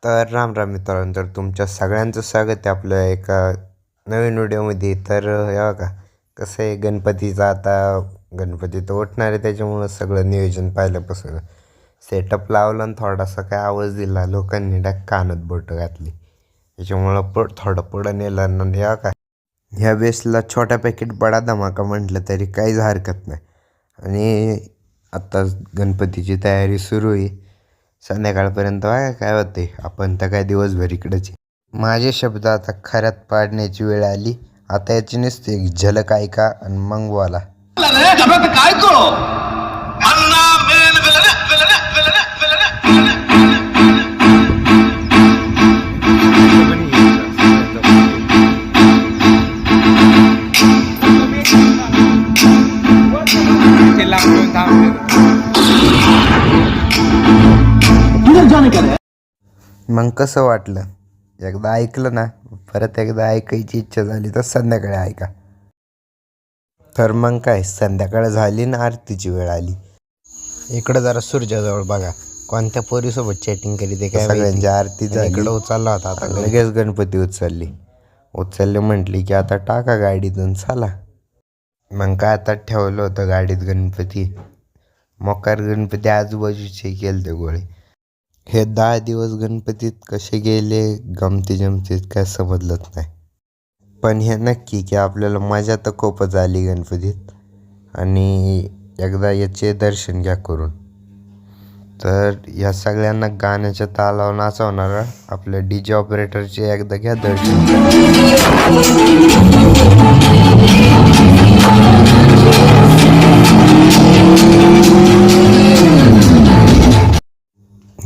तर राम राम मित्रांनो, तर तुमच्या सगळ्यांचं स्वागत आहे आपल्या एका नवीन व्हिडिओमध्ये. तर या का कसं आहे, गणपतीचा आता गणपती तर उठणार आहे, त्याच्यामुळं सगळं नियोजन पाहिल्यापासून सेटअप लावलं आणि थोडासा काय आवाज दिला, लोकांनी डाक कानात बोटं घातली, त्याच्यामुळं थोडं पुढं नेलं आणि या का ह्या वेळेसला छोटा पॅकेट बडा धमाका म्हटलं तरी काहीच हरकत नाही. आणि आता गणपतीची तयारी सुरू आहे. संध्याकाळपर्यंत बघा काय होते, आपण तर काय दिवसभर इकडंच आहे. माझे शब्द आता खऱ्यात पाडण्याची वेळ आली. आता याची नुसती एक झलक ऐका आणि मग बोला. मग कसं वाटलं? एकदा ऐकलं ना, परत एकदा ऐकायची इच्छा झाली तर संध्याकाळी ऐका. तर मग काय, संध्याकाळ झाली ना आरतीची वेळ आली. इकडं जरा सूर्याजवळ बघा कोणत्या पोरीसोबत चॅटिंग करीत आहे काय, सगळ्यांची आरती झाली. इकडं उचलला होता, आता लगेच गणपती उचलली म्हटली की आता टाका गाडीतून चला. मग काय, आता ठेवलं होतं गाडीत गणपती. मोकार गणपती आजूबाजूचे गेले ते गोळे. हे 10 दिवस गणपतीत कसे गेले गमती जमतीत काय समजलंच नाही. पण हे नक्की की आपल्याला मजा तर खूपच आली गणपतीत. आणि एकदा याचे दर्शन घ्या करून. तर या सगळ्यांना गाण्याच्या तालावर नाचवणारा आपल्या DJ ऑपरेटरचे एकदा घ्या दर्शन.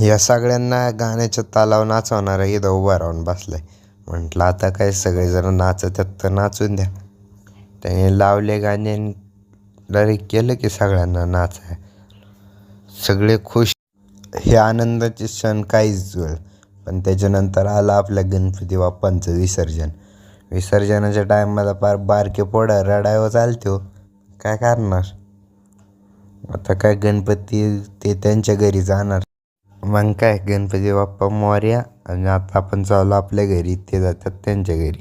या सगळ्यांना गाण्याच्या तालावर नाचवणारा इथं उभा राहून बसलाय. म्हटलं आता काय सगळेजण नाचतात तर नाचून द्या. त्याने लावले गाणे, डायरेक्ट केलं की सगळ्यांना नाचाय. सगळे खुश. हे आनंदाचे क्षण काहीच वेळ, पण त्याच्यानंतर आलं आपल्या गणपती बाप्पांचं विसर्जन. विसर्जनाच्या टायमाला फार बारके पोडं रडायवर चालतो, काय करणार. आता काय गणपती ते त्यांच्या घरी जाणार. मग काय, गणपती बाप्पा मोरया. आणि आता आपण चालू आपल्या घरी, ते जातात त्यांच्या घरी.